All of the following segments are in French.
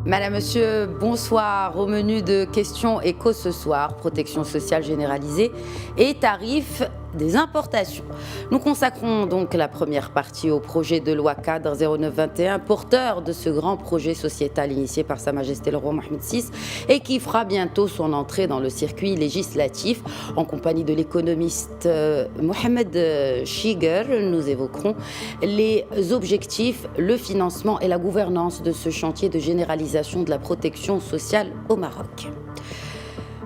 Madame, Monsieur, bonsoir. Au menu de questions éco ce soir, protection sociale généralisée et tarifs des importations. Nous consacrons donc la première partie au projet de loi cadre 0921, porteur de ce grand projet sociétal initié par Sa Majesté le Roi Mohamed VI et qui fera bientôt son entrée dans le circuit législatif. En compagnie de l'économiste Mohamed Chiger, nous évoquerons les objectifs, le financement et la gouvernance de ce chantier de généralisation de la protection sociale au Maroc.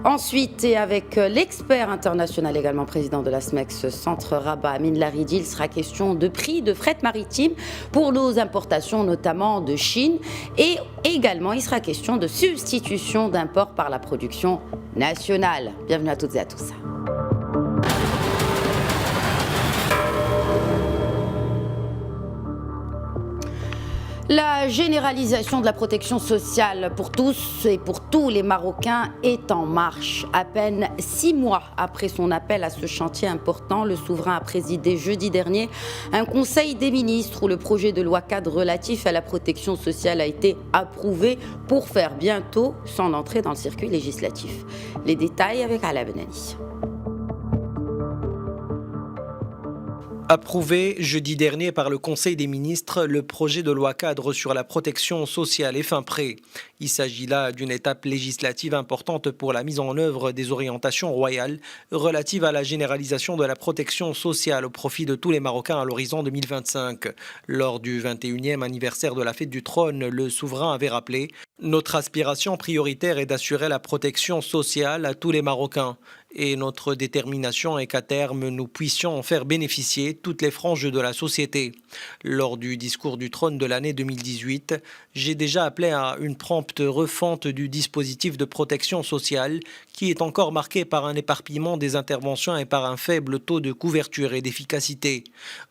Ensuite, et avec l'expert international, également président de la SMEX Centre Rabat, Amin Laridi, il sera question de prix de fret maritime pour nos importations, notamment de Chine. Et également, il sera question de substitution d'import par la production nationale. Bienvenue à toutes et à tous. La généralisation de la protection sociale pour tous et pour tous les Marocains est en marche. À peine 6 mois après son appel à ce chantier important, le souverain a présidé jeudi dernier un conseil des ministres où le projet de loi cadre relatif à la protection sociale a été approuvé pour faire bientôt son entrée dans le circuit législatif. Les détails avec Ala Benani. Approuvé jeudi dernier par le Conseil des ministres, le projet de loi cadre sur la protection sociale est fin prêt. Il s'agit là d'une étape législative importante pour la mise en œuvre des orientations royales relatives à la généralisation de la protection sociale au profit de tous les Marocains à l'horizon 2025. Lors du 21e anniversaire de la fête du trône, le souverain avait rappelé « Notre aspiration prioritaire est d'assurer la protection sociale à tous les Marocains. Et notre détermination est qu'à terme, nous puissions en faire bénéficier toutes les franges de la société. » Lors du discours du trône de l'année 2018, j'ai déjà appelé à une prompte refonte du dispositif de protection sociale qui est encore marqué par un éparpillement des interventions et par un faible taux de couverture et d'efficacité.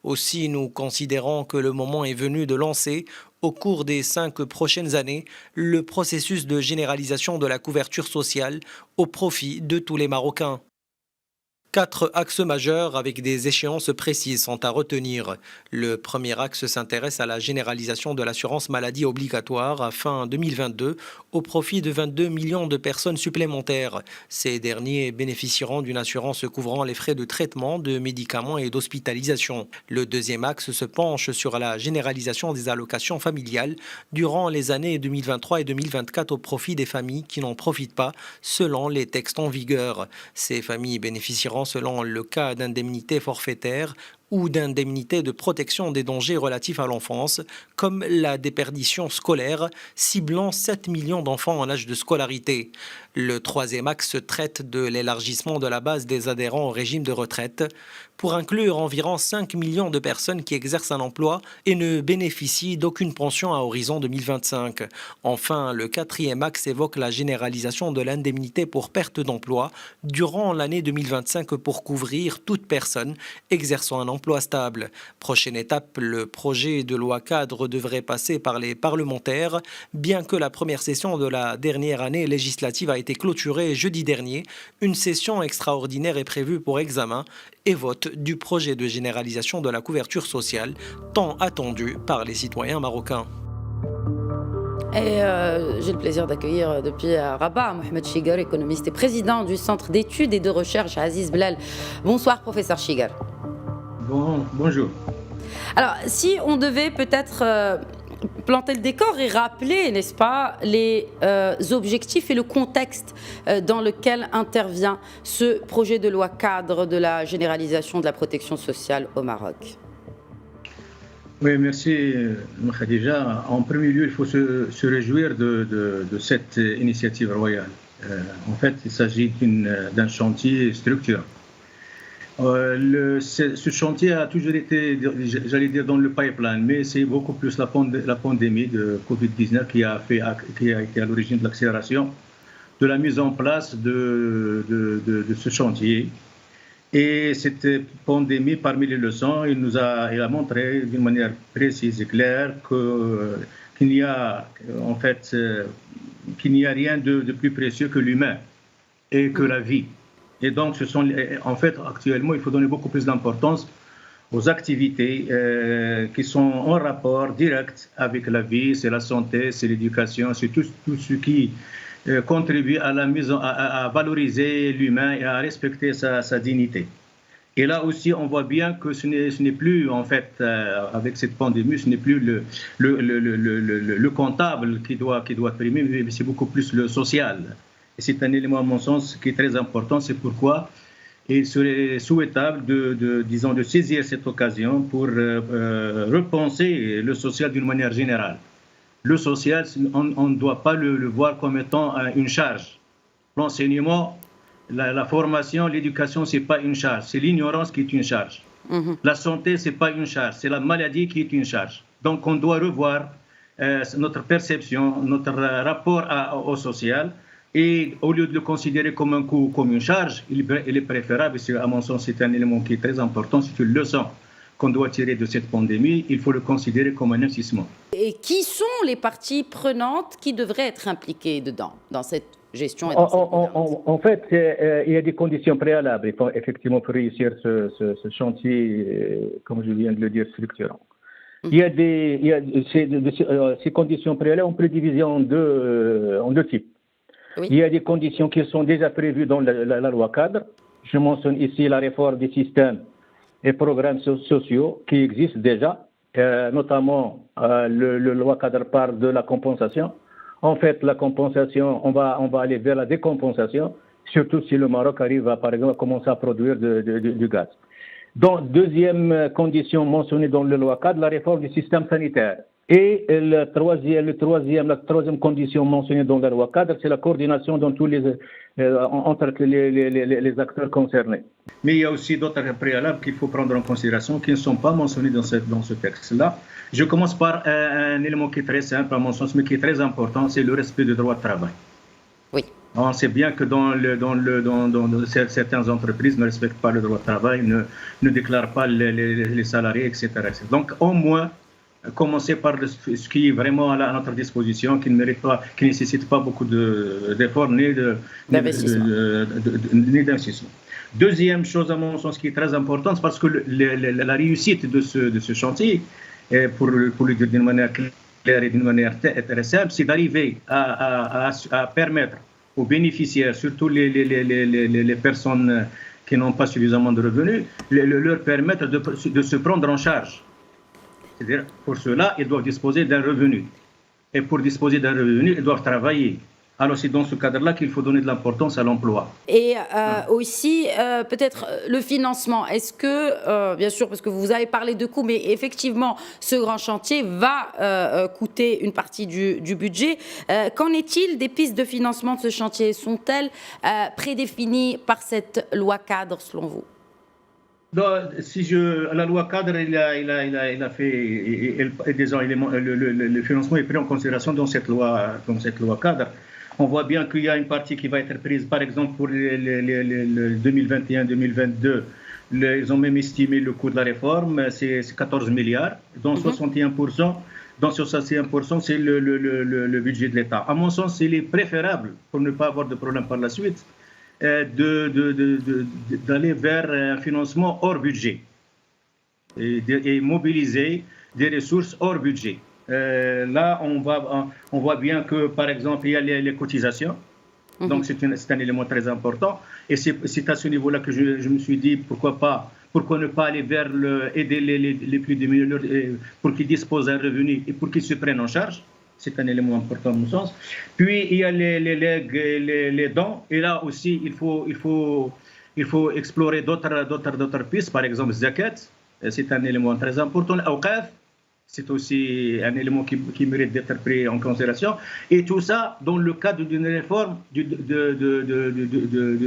Aussi, nous considérons que le moment est venu de lancer, au cours des 5 prochaines années, le processus de généralisation de la couverture sociale au profit de tous les Marocains. 4 axes majeurs avec des échéances précises sont à retenir. Le premier axe s'intéresse à la généralisation de l'assurance maladie obligatoire à fin 2022 au profit de 22 millions de personnes supplémentaires. Ces derniers bénéficieront d'une assurance couvrant les frais de traitement, de médicaments et d'hospitalisation. Le deuxième axe se penche sur la généralisation des allocations familiales durant les années 2023 et 2024 au profit des familles qui n'en profitent pas selon les textes en vigueur. Ces familles bénéficieront selon le cas d'indemnité forfaitaire ou d'indemnité de protection des dangers relatifs à l'enfance, comme la déperdition scolaire, ciblant 7 millions d'enfants en âge de scolarité. Le troisième axe traite de l'élargissement de la base des adhérents au régime de retraite, pour inclure environ 5 millions de personnes qui exercent un emploi et ne bénéficient d'aucune pension à horizon 2025. Enfin, le quatrième axe évoque la généralisation de l'indemnité pour perte d'emploi durant l'année 2025 pour couvrir toute personne exerçant un emploi stable. Prochaine étape, le projet de loi cadre devrait passer par les parlementaires, bien que la première session de la dernière année législative a été clôturée jeudi dernier. Une session extraordinaire est prévue pour examen et vote du projet de généralisation de la couverture sociale, tant attendu par les citoyens marocains. Et j'ai le plaisir d'accueillir depuis Rabat Mohamed Chiger, économiste et président du Centre d'études et de recherche Aziz Blal. Bonsoir, professeur Chiger. Bonjour. Alors, si on devait peut-être planter le décor et rappeler, n'est-ce pas, les objectifs et le contexte dans lequel intervient ce projet de loi cadre de la généralisation de la protection sociale au Maroc. Oui, merci Khadija. En premier lieu, il faut se réjouir de cette initiative royale. En fait, il s'agit d'un chantier structurant. Ce chantier a toujours été, j'allais dire, dans le pipeline, mais c'est beaucoup plus la pandémie de Covid-19 qui a été à l'origine de l'accélération de la mise en place de ce chantier. Et cette pandémie, parmi les leçons, elle a montré d'une manière précise et claire qu'il n'y a rien de plus précieux que l'humain et que la vie. Et donc, actuellement, il faut donner beaucoup plus d'importance aux activités qui sont en rapport direct avec la vie, c'est la santé, c'est l'éducation, c'est tout ce qui contribue à la à valoriser l'humain et à respecter sa dignité. Et là aussi, on voit bien que ce n'est plus, en fait, avec cette pandémie, ce n'est plus le comptable qui doit primer, mais c'est beaucoup plus le social. Et c'est un élément, à mon sens, qui est très important. C'est pourquoi il serait souhaitable de saisir cette occasion pour repenser le social d'une manière générale. Le social, on ne doit pas le voir comme étant une charge. L'enseignement, la formation, l'éducation, ce n'est pas une charge, c'est l'ignorance qui est une charge. La santé, ce n'est pas une charge, c'est la maladie qui est une charge. Donc on doit revoir notre perception, notre rapport au social, et au lieu de le considérer comme un coût, comme une charge, il est préférable, à mon sens c'est un élément qui est très important, c'est une leçon qu'on doit tirer de cette pandémie, il faut le considérer comme un investissement. Et qui sont les parties prenantes qui devraient être impliquées dedans, dans cette gestion et dans cette gouvernance? En fait, il y a des conditions préalables effectivement pour réussir ce chantier, comme je viens de le dire, structurant. Ces conditions préalables, on peut les diviser en deux types. Oui. Il y a des conditions qui sont déjà prévues dans la loi cadre. Je mentionne ici la réforme des systèmes et programmes sociaux qui existent déjà, notamment le loi cadre parle de la compensation. En fait, la compensation, on va aller vers la décompensation, surtout si le Maroc arrive à, par exemple, à commencer à produire du gaz. Donc, deuxième condition mentionnée dans la loi cadre, la réforme du système sanitaire. Et la troisième condition mentionnée dans la loi cadre, c'est la coordination dans entre les acteurs concernés. Mais il y a aussi d'autres préalables qu'il faut prendre en considération qui ne sont pas mentionnés dans ce texte-là. Je commence par un élément qui est très simple à mon sens, mais qui est très important, c'est le respect du droit de travail. Oui. On sait bien que dans certaines entreprises ne respectent pas le droit de travail, ne déclarent pas les salariés, etc. Donc, au moins, commencer par ce qui est vraiment à notre disposition, qui ne nécessite pas beaucoup d'efforts ni d'investissement. Deuxième chose, à mon sens, qui est très importante, parce que la réussite de ce chantier, pour le dire d'une manière claire et d'une manière très simple, c'est d'arriver à permettre aux bénéficiaires, surtout les personnes qui n'ont pas suffisamment de revenus, leur permettre de se prendre en charge. C'est-à-dire, pour cela, ils doivent disposer d'un revenu. Et pour disposer d'un revenu, ils doivent travailler. Alors, c'est dans ce cadre-là qu'il faut donner de l'importance à l'emploi. Et aussi, peut-être le financement. Est-ce que, bien sûr, parce que vous avez parlé de coûts, mais effectivement, ce grand chantier va coûter une partie du budget. Qu'en est-il des pistes de financement de ce chantier? Sont-elles prédéfinies par cette loi cadre, selon vous? La loi cadre, il a fait, le financement est pris en considération dans cette loi cadre. On voit bien qu'il y a une partie qui va être prise, par exemple, pour les 2021-2022. Ils ont même estimé le coût de la réforme, c'est 14 milliards, dont 61%. Dans 61%, c'est le budget de l'État. À mon sens, il est préférable, pour ne pas avoir de problème par la suite, d'aller vers un financement hors budget et mobiliser des ressources hors budget. Là, on voit bien que, par exemple, il y a les cotisations. Donc, c'est un élément très important. Et c'est à ce niveau-là que je me suis dit, pourquoi ne pas aller vers aider les plus démunis pour qu'ils disposent d'un revenu et pour qu'ils se prennent en charge. C'est un élément important à mon sens. Puis, il y a les dons. Et là aussi, il faut explorer d'autres pistes. Par exemple, zakat, c'est un élément très important. Awqaf, c'est aussi un élément qui mérite d'être pris en considération. Et tout ça dans le cadre d'une réforme du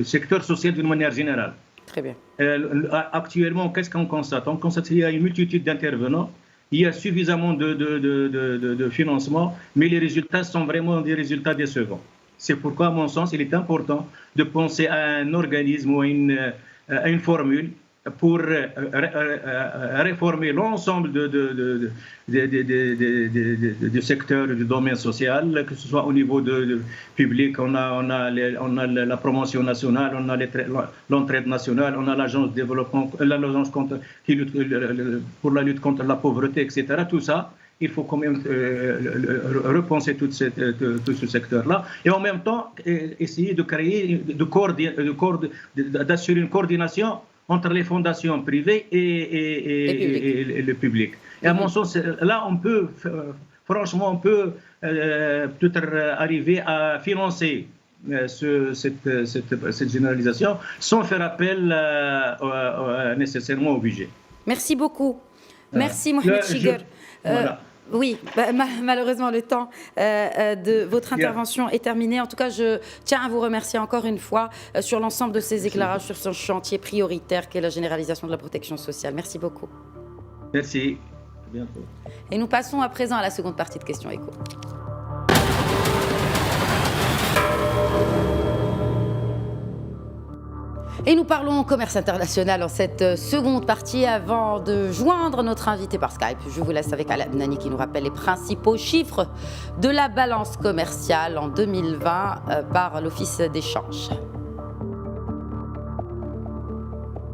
secteur social d'une manière générale. Très bien. Actuellement, qu'est-ce qu'on constate? On constate qu'il y a une multitude d'intervenants. Il y a suffisamment de financement, mais les résultats sont vraiment des résultats décevants. C'est pourquoi, à mon sens, il est important de penser à un organisme ou à une formule pour réformer l'ensemble du secteur du domaine social, que ce soit au niveau public, on a la promotion nationale, on a l'entraide nationale, on a l'agence de développement, l'agence pour la lutte contre la pauvreté, etc. Tout ça, il faut quand même repenser tout ce secteur-là et en même temps essayer de créer, d'assurer une coordination entre les fondations privées et le public. Et à mon sens, là, on peut peut-être arriver à financer cette généralisation sans faire appel nécessairement au budget. Merci beaucoup. Merci Mohamed Chiguer. Voilà. Oui, malheureusement, le temps de votre intervention est terminé. En tout cas, je tiens à vous remercier encore une fois sur l'ensemble de ces éclairages sur ce chantier prioritaire qu'est la généralisation de la protection sociale. Merci beaucoup. Merci. À bientôt. Et nous passons à présent à la seconde partie de Questions Écho. Et nous parlons commerce international en cette seconde partie avant de joindre notre invité par Skype. Je vous laisse avec Alaa Abnani qui nous rappelle les principaux chiffres de la balance commerciale en 2020 par l'Office d'échange.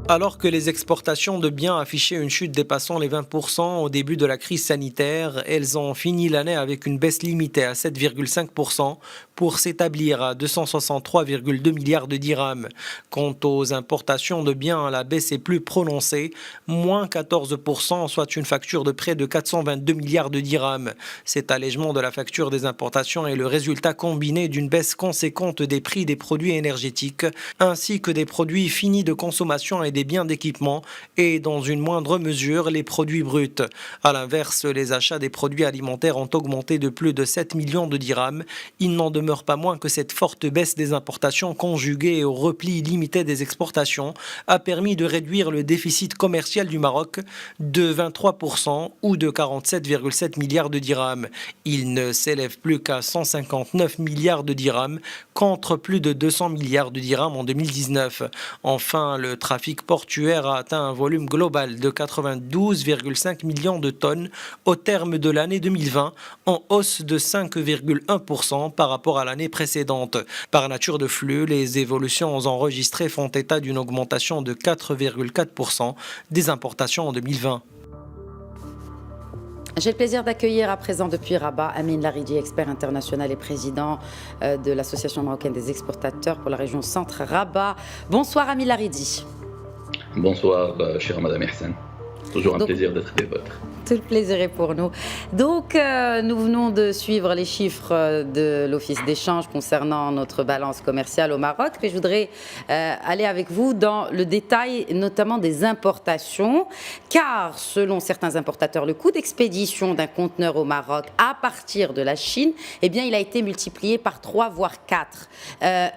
Alors que les exportations de biens affichaient une chute dépassant les 20% au début de la crise sanitaire, elles ont fini l'année avec une baisse limitée à 7,5% pour s'établir à 263,2 milliards de dirhams. Quant aux importations de biens, la baisse est plus prononcée, moins 14%, soit une facture de près de 422 milliards de dirhams. Cet allègement de la facture des importations est le résultat combiné d'une baisse conséquente des prix des produits énergétiques, ainsi que des produits finis de consommation et des biens d'équipement et, dans une moindre mesure, les produits bruts. A l'inverse, les achats des produits alimentaires ont augmenté de plus de 7 millions de dirhams. Il n'en demeure pas moins que cette forte baisse des importations conjuguée au repli limité des exportations a permis de réduire le déficit commercial du Maroc de 23% ou de 47,7 milliards de dirhams. Il ne s'élève plus qu'à 159 milliards de dirhams contre plus de 200 milliards de dirhams en 2019. Enfin, le trafic portuaire a atteint un volume global de 92,5 millions de tonnes au terme de l'année 2020, en hausse de 5,1% par rapport à l'année précédente. Par nature de flux, les évolutions enregistrées font état d'une augmentation de 4,4% des importations en 2020. J'ai le plaisir d'accueillir à présent depuis Rabat Amin Laridi, expert international et président de l'Association marocaine des exportateurs pour la région centre Rabat. Bonsoir Amin Laridi. Bonsoir, chère Madame Ihsan. Toujours un plaisir d'être des vôtres. Tout le plaisir est pour nous. Donc, nous venons de suivre les chiffres de l'Office d'échange concernant notre balance commerciale au Maroc. Mais je voudrais aller avec vous dans le détail, notamment des importations. Car, selon certains importateurs, le coût d'expédition d'un conteneur au Maroc à partir de la Chine, eh bien, il a été multiplié par 3 voire 4.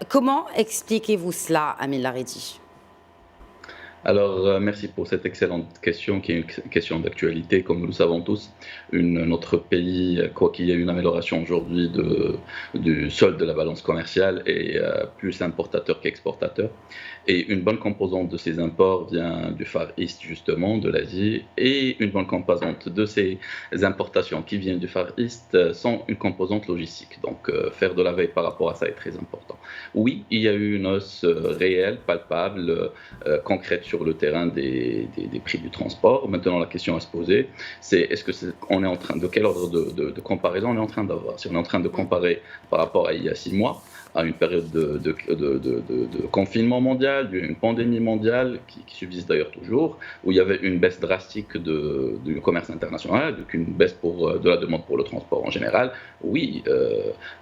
Comment expliquez-vous cela, Amin Laridi ? Alors, merci pour cette excellente question, qui est une question d'actualité. Comme nous le savons tous, notre pays, quoi qu'il y ait une amélioration aujourd'hui du solde de la balance commerciale, est plus importateur qu'exportateur. Et une bonne composante de ces imports vient du Far East, justement, de l'Asie. Et une bonne composante de ces importations qui viennent du Far East sont une composante logistique. Donc, faire de la veille par rapport à ça est très important. Oui, il y a eu une hausse réelle, palpable, concrète sur le terrain des prix du transport. Maintenant, la question à se poser, c'est on est en train de quel ordre de comparaison on est en train d'avoir? Si on est en train de comparer par rapport à il y a 6 mois, à une période de confinement mondial, d'une pandémie mondiale qui subsiste d'ailleurs toujours, où il y avait une baisse drastique du commerce international, une baisse de la demande pour le transport en général, oui,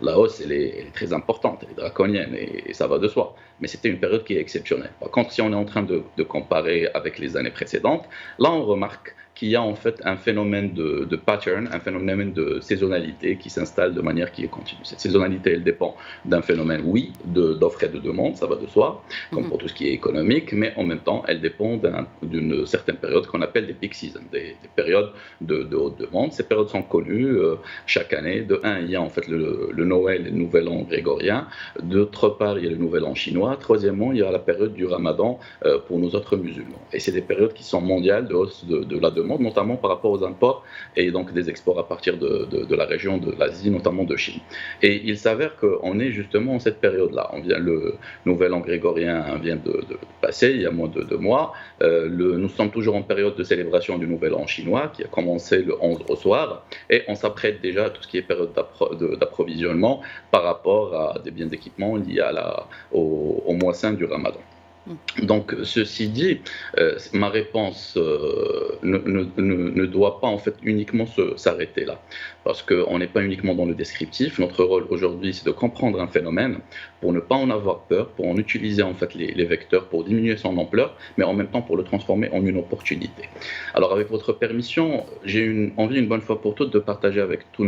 la hausse elle est très importante, elle est draconienne et ça va de soi. Mais c'était une période qui est exceptionnelle. Par contre, si on est en train de comparer avec les années précédentes, là on remarque qu'il y a en fait un phénomène de pattern, un phénomène de saisonnalité qui s'installe de manière qui est continue. Cette saisonnalité, elle dépend d'un phénomène, oui, d'offre et de demande, ça va de soi, comme pour tout ce qui est économique, mais en même temps, elle dépend d'une certaine période qu'on appelle des peak seasons, des périodes de haute demande. Ces périodes sont connues chaque année. De un, il y a en fait le Noël et le Nouvel An grégorien. D'autre part, il y a le Nouvel An chinois. Troisièmement, il y a la période du Ramadan pour nos autres musulmans. Et c'est des périodes qui sont mondiales de hausse de la demande, notamment par rapport aux imports et donc des exports à partir de la région de l'Asie, notamment de Chine. Et il s'avère qu'on est justement en cette période-là. Le Nouvel An grégorien vient de passer, il y a moins de 2 mois. Nous sommes toujours en période de célébration du Nouvel An chinois qui a commencé le 11 au soir. Et on s'apprête déjà à tout ce qui est période d'approvisionnement par rapport à des biens d'équipement liés au mois saint du Ramadan. Donc, ceci dit, ma réponse ne doit pas en fait uniquement s'arrêter là, parce qu'on n'est pas uniquement dans le descriptif. Notre rôle aujourd'hui, c'est de comprendre un phénomène pour ne pas en avoir peur, pour en utiliser en fait les vecteurs, pour diminuer son ampleur, mais en même temps pour le transformer en une opportunité. Alors, avec votre permission, j'ai envie une bonne fois pour toutes de partager avec tout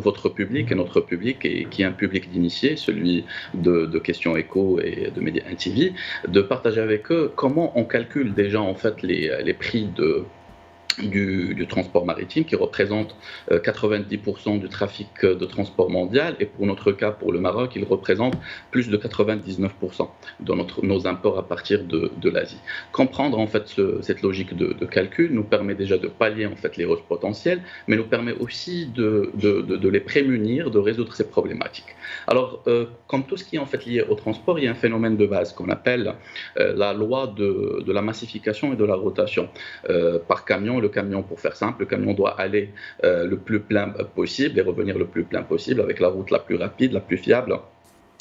votre public et notre public, qui est un public d'initiés, celui de Questions Écho et de Média TV, de partager avec eux comment on calcule déjà en fait les prix du transport maritime qui représente 90% du trafic de transport mondial, et pour notre cas, pour le Maroc, il représente plus de 99% de nos imports à partir de l'Asie. Comprendre en fait cette logique de calcul nous permet déjà de pallier en fait les hausses potentielles, mais nous permet aussi de les prémunir, de résoudre ces problématiques. Alors, comme tout ce qui est en fait lié au transport, il y a un phénomène de base qu'on appelle la loi de la massification et de la rotation. Par camion, le camion, pour faire simple, le camion doit aller le plus plein possible et revenir le plus plein possible avec la route la plus rapide, la plus fiable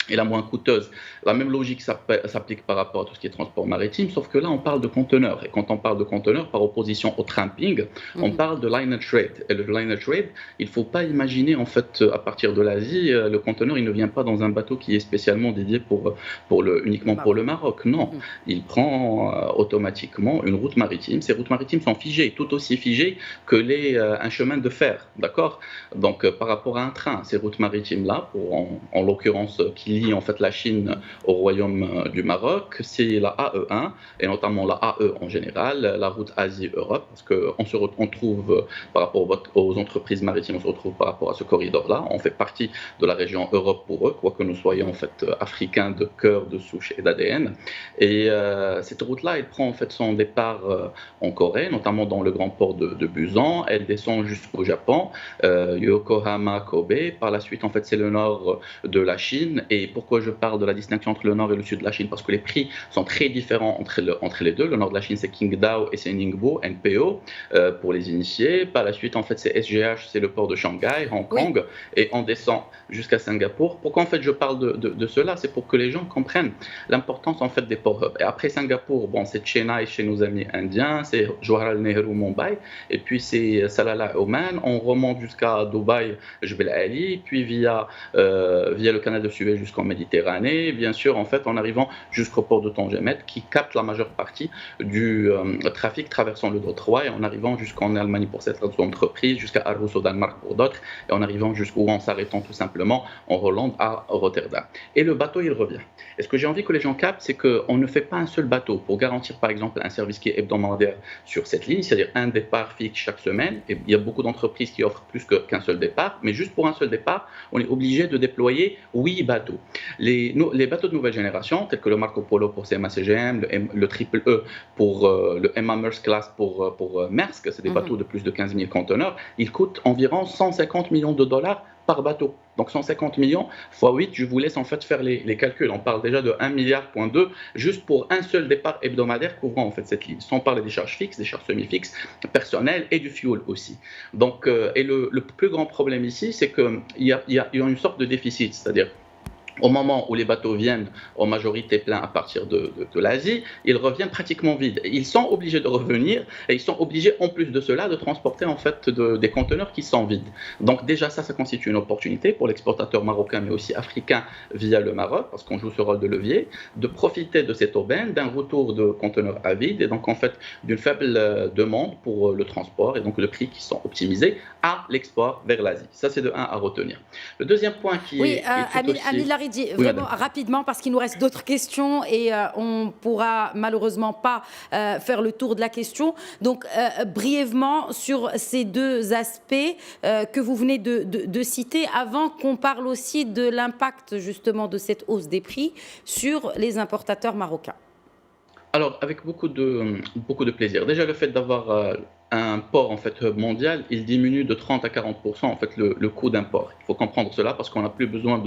et la moins coûteuse. La même logique s'applique par rapport à tout ce qui est transport maritime, sauf que là, on parle de conteneurs. Et quand on parle de conteneurs, par opposition au tramping, on parle de line and trade. Et le line and trade, il ne faut pas imaginer, en fait, à partir de l'Asie, le conteneur, il ne vient pas dans un bateau qui est spécialement dédié uniquement pour le Maroc. Non, il prend automatiquement une route maritime. Ces routes maritimes sont figées, tout aussi figées que un chemin de fer, d'accord ? Donc, par rapport à un train, ces routes maritimes-là, en l'occurrence, qui lie en fait la Chine au royaume du Maroc, c'est la AE1 et notamment la AE en général, la route Asie-Europe, parce qu'on trouve par rapport aux entreprises maritimes, on se retrouve par rapport à ce corridor-là. On fait partie de la région Europe pour eux, quoique nous soyons en fait africains de cœur, de souche et d'ADN. Et cette route-là, elle prend en fait son départ en Corée, notamment dans le grand port de Busan. Elle descend jusqu'au Japon, Yokohama, Kobe. Par la suite, en fait, c'est le nord de la Chine. Et pourquoi je parle de la distinction entre le nord et le sud de la Chine? Parce que les prix sont très différents entre les deux. Le nord de la Chine, c'est Qingdao et c'est Ningbo, NPO, pour les initiés. Par la suite, en fait, c'est SGH, c'est le port de Shanghai, Hong Kong, et on descend jusqu'à Singapour. Pourquoi, en fait, je parle de cela? C'est pour que les gens comprennent l'importance, en fait, des ports hubs. Et après Singapour, bon, c'est Chennai chez nos amis indiens, c'est Jawaharlal Nehru, Mumbai, et puis c'est Salalah, Oman. On remonte jusqu'à Dubaï, Jebel Ali, puis via le canal de Suez jusqu'en Méditerranée, bien sûr, en fait, en arrivant jusqu'au port de Tangemet, qui capte la majeure partie du trafic traversant le Détroit, et en arrivant jusqu'en Allemagne pour cette entreprise, jusqu'à Aarhus au Danemark pour d'autres, et en arrivant en s'arrêtant tout simplement en Hollande à Rotterdam. Et le bateau, il revient. Et ce que j'ai envie que les gens captent, c'est qu'on ne fait pas un seul bateau pour garantir, par exemple, un service qui est hebdomadaire sur cette ligne, c'est-à-dire un départ fixe chaque semaine. Et il y a beaucoup d'entreprises qui offrent plus qu'un seul départ, mais juste pour un seul départ, on est obligé de déployer 8 bateaux. Les bateaux de nouvelle génération, tels que le Marco Polo pour CMA-CGM, le Triple E pour le Emma Maersk Class pour Maersk, c'est des bateaux de plus de 15 000 conteneurs, ils coûtent environ 150 millions de dollars par bateau. Donc 150 millions fois 8, je vous laisse en fait faire les calculs. On parle déjà de 1,2 milliard juste pour un seul départ hebdomadaire couvrant en fait cette ligne, sans parler des charges fixes, des charges semi-fixes, personnelles et du fuel aussi. Donc, et le plus grand problème ici, c'est qu'il y a une sorte de déficit, c'est-à-dire au moment où les bateaux viennent en majorité pleins à partir de l'Asie, ils reviennent pratiquement vides. Ils sont obligés de revenir et ils sont obligés en plus de cela de transporter en fait des conteneurs qui sont vides. Donc déjà ça constitue une opportunité pour l'exportateur marocain mais aussi africain via le Maroc, parce qu'on joue ce rôle de levier, de profiter de cette aubaine, d'un retour de conteneurs à vide et donc en fait d'une faible demande pour le transport et donc le prix qui sont optimisés à l'export vers l'Asie. Ça c'est de 1 à retenir. Le deuxième point qui est tout aussi... Amine Laridi, vraiment rapidement parce qu'il nous reste d'autres questions et on pourra malheureusement pas faire le tour de la question. Donc brièvement sur ces deux aspects que vous venez de citer, avant qu'on parle aussi de l'impact justement de cette hausse des prix sur les importateurs marocains. Alors avec beaucoup de plaisir. Déjà le fait d'avoir un port en fait hub mondial, il diminue de 30 à 40% en fait le coût d'un port. Il faut comprendre cela parce qu'on n'a plus besoin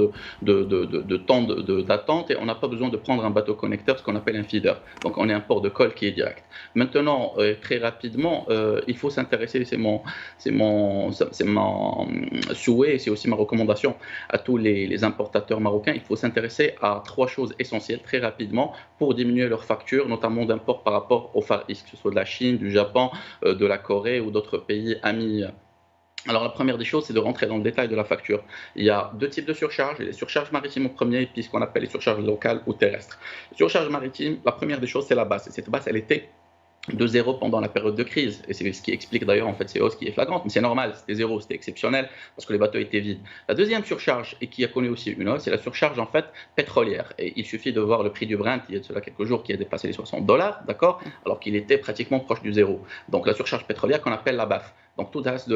de temps d'attente et on n'a pas besoin de prendre un bateau connecteur, ce qu'on appelle un feeder. Donc on est un port de colle qui est direct. Maintenant, très rapidement, il faut s'intéresser, c'est mon souhait, c'est aussi ma recommandation à tous les importateurs marocains, il faut s'intéresser à 3 choses essentielles très rapidement pour diminuer leurs factures, notamment d'import par rapport au Far East, que ce soit de la Chine, du Japon, de la Corée ou d'autres pays amis. Alors la première des choses, c'est de rentrer dans le détail de la facture. Il y a 2 types de surcharges, les surcharges maritimes au premier et puis ce qu'on appelle les surcharges locales ou terrestres. Les surcharges maritimes, la première des choses, c'est la base. Et cette base, elle était de 0 pendant la période de crise. Et c'est ce qui explique d'ailleurs en fait ces hausses qui est flagrante. Mais c'est normal, c'était 0, c'était exceptionnel parce que les bateaux étaient vides. La deuxième surcharge, et qui a connu aussi une hausse, c'est la surcharge en fait pétrolière. Et il suffit de voir le prix du Brent, il y a de cela quelques jours, qui a dépassé les $60, d'accord, alors qu'il était pratiquement proche du 0. Donc la surcharge pétrolière qu'on appelle la BAF. Donc toute hausse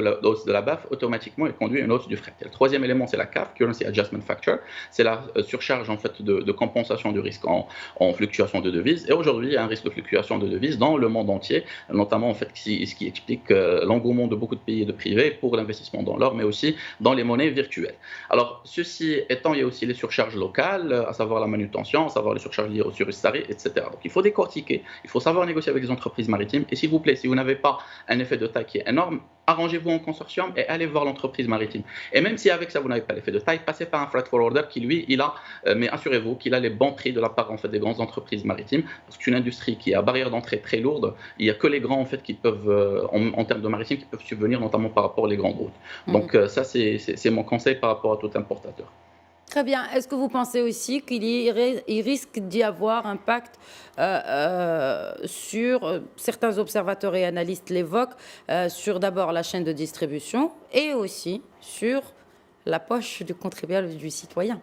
de la BAF, automatiquement, elle conduit à une hausse du fret. Et le troisième élément, c'est la CAF, Currency Adjustment Factor. C'est la surcharge en fait de compensation du risque en fluctuation de devises. Et aujourd'hui, il y a un risque de fluctuation de devises dans le monde entier, notamment en fait ce qui explique l'engouement de beaucoup de pays et de privés pour l'investissement dans l'or, mais aussi dans les monnaies virtuelles. Alors ceci étant, il y a aussi les surcharges locales, à savoir la manutention, à savoir les surcharges liées au surestarie, etc. Donc il faut décortiquer, il faut savoir négocier avec les entreprises maritimes. Et s'il vous plaît, si vous n'avez pas un effet de taille qui est énorme, arrangez-vous en consortium et allez voir l'entreprise maritime. Et même si avec ça vous n'avez pas l'effet de taille, passez par un freight forwarder qui lui, il a, mais assurez-vous qu'il a les bons prix de la part en fait des grandes entreprises maritimes, parce qu'une industrie qui a barrière d'entrée très lourde, il n'y a que les grands en fait qui peuvent, en termes de maritime, qui peuvent subvenir notamment par rapport aux grandes routes. Donc ça c'est mon conseil par rapport à tout importateur. Très bien. Est-ce que vous pensez aussi qu'il risque d'y avoir impact sur, certains observateurs et analystes l'évoquent, sur d'abord la chaîne de distribution et aussi sur la poche du contribuable du citoyen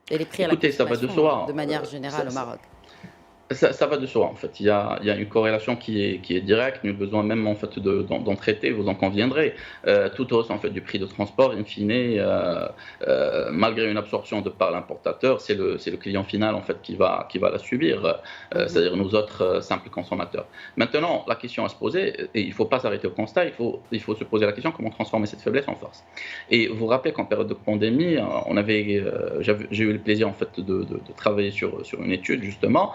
et les prix à la consommation de manière générale au Maroc? Ça va de soi en fait. Il y a une corrélation qui est directe. Nul besoin même en fait d'en traiter. Vous en conviendrez. Toute hausse en fait du prix de transport, in fine, malgré une absorption de par l'importateur, c'est le client final en fait qui va la subir. C'est-à-dire nous autres simples consommateurs. Maintenant, la question à se poser, et il ne faut pas s'arrêter au constat. Il faut se poser la question comment transformer cette faiblesse en force. Et vous vous rappelez qu'en période de pandémie, j'ai eu le plaisir en fait de travailler sur une étude justement.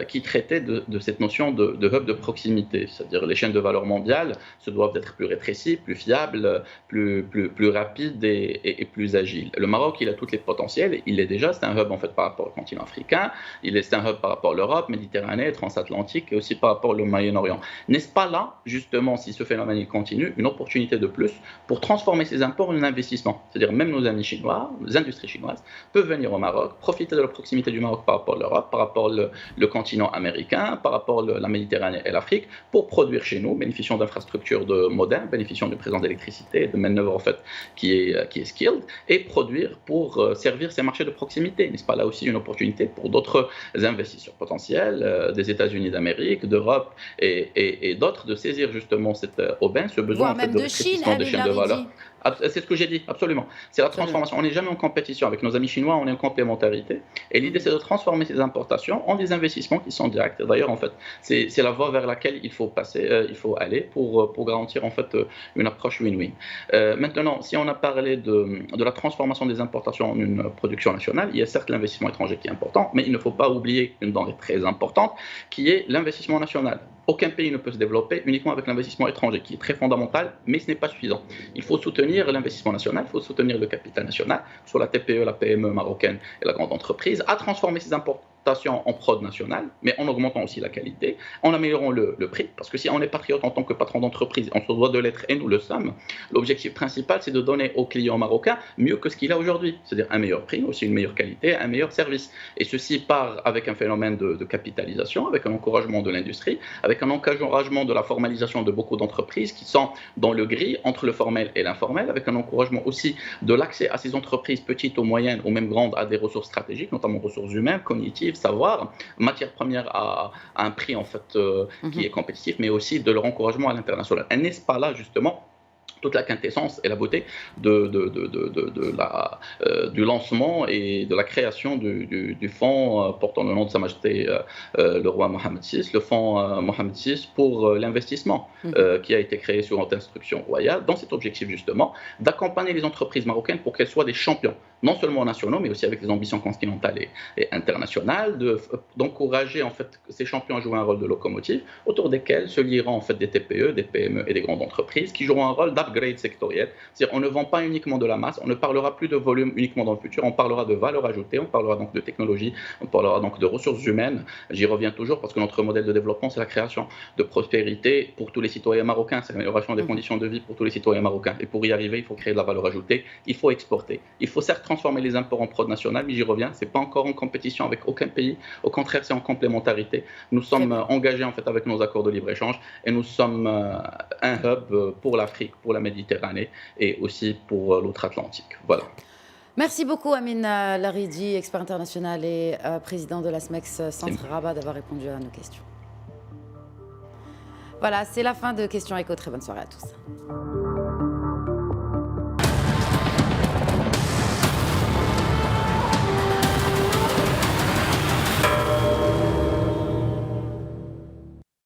Qui traitait de cette notion de hub de proximité, c'est-à-dire les chaînes de valeur mondiales se doivent d'être plus rétrécies, plus fiables, plus rapides et plus agiles. Le Maroc, il a tous les potentiels, il est déjà, c'est un hub en fait par rapport au continent africain, c'est un hub par rapport à l'Europe, Méditerranée, transatlantique et aussi par rapport au Moyen-Orient. N'est-ce pas là, justement, si ce phénomène il continue, une opportunité de plus pour transformer ces imports en investissement, c'est-à-dire même nos amis chinois, les industries chinoises peuvent venir au Maroc, profiter de la proximité du Maroc par rapport à l'Europe, par rapport le continent américain, par rapport à la Méditerranée et l'Afrique, pour produire chez nous, bénéficiant d'infrastructures modernes, bénéficiant d'une présence d'électricité et de main-d'œuvre en fait, qui est skilled, et produire pour servir ces marchés de proximité. N'est-ce pas là aussi une opportunité pour d'autres investisseurs potentiels des États-Unis d'Amérique, d'Europe et d'autres de saisir justement cette aubaine, ce besoin en fait, de rétrécissement des chaînes de valeur. C'est ce que j'ai dit, absolument. C'est la transformation. On n'est jamais en compétition avec nos amis chinois, on est en complémentarité. Et l'idée, c'est de transformer ces importations en des investissements qui sont directs. D'ailleurs, en fait, c'est la voie vers laquelle il faut passer, il faut aller pour garantir en fait une approche win-win. Maintenant, si on a parlé de la transformation des importations en une production nationale, il y a certes l'investissement étranger qui est important, mais il ne faut pas oublier une denrée très importante, qui est l'investissement national. Aucun pays ne peut se développer uniquement avec l'investissement étranger, qui est très fondamental, mais ce n'est pas suffisant. Il faut soutenir l'investissement national, il faut soutenir le capital national, sur la TPE, la PME marocaine et la grande entreprise, à transformer ces importations en prod nationale, mais en augmentant aussi la qualité, en améliorant le prix, parce que si on est patriote en tant que patron d'entreprise, on se doit de l'être et nous le sommes, l'objectif principal c'est de donner aux clients marocains mieux que ce qu'il a aujourd'hui, c'est-à-dire un meilleur prix, aussi une meilleure qualité, un meilleur service. Et ceci part avec un phénomène de capitalisation, avec un encouragement de l'industrie, avec un encouragement de la formalisation de beaucoup d'entreprises qui sont dans le gris entre le formel et l'informel, avec un encouragement aussi de l'accès à ces entreprises petites ou moyennes ou même grandes à des ressources stratégiques, notamment ressources humaines, cognitives, savoir, matières premières à un prix en fait qui est compétitif, mais aussi de leur encouragement à l'international. N'est-ce pas là justement toute la quintessence et la beauté du lancement et de la création du fonds portant le nom de Sa Majesté le roi Mohammed VI, le fonds Mohammed VI pour l'investissement qui a été créé sur instruction royale, dans cet objectif justement d'accompagner les entreprises marocaines pour qu'elles soient des champions, non seulement nationaux, mais aussi avec des ambitions continentales et internationales, d'encourager en fait ces champions à jouer un rôle de locomotive, autour desquels se lieront en fait des TPE, des PME et des grandes entreprises qui joueront un rôle d'upgrade sectoriel. C'est-à-dire on ne vend pas uniquement de la masse, on ne parlera plus de volume uniquement dans le futur, on parlera de valeur ajoutée, on parlera donc de technologie, on parlera donc de ressources humaines. J'y reviens toujours parce que notre modèle de développement, c'est la création de prospérité pour tous les citoyens marocains, c'est l'amélioration des conditions de vie pour tous les citoyens marocains. Et pour y arriver, il faut créer de la valeur ajoutée, il faut exporter. Il faut certes transformer les imports en prod national, mais j'y reviens, c'est pas encore en compétition avec aucun pays, au contraire, c'est en complémentarité. Nous sommes engagés en fait avec nos accords de libre-échange et nous sommes un hub pour l'Afrique, pour la Méditerranée et aussi pour l'outre-Atlantique. Voilà. Merci beaucoup Amine Laridi, expert international et président de la SMEX Centre Rabat, d'avoir répondu à nos questions. Voilà, c'est la fin de Questions Éco. Très bonne soirée à tous.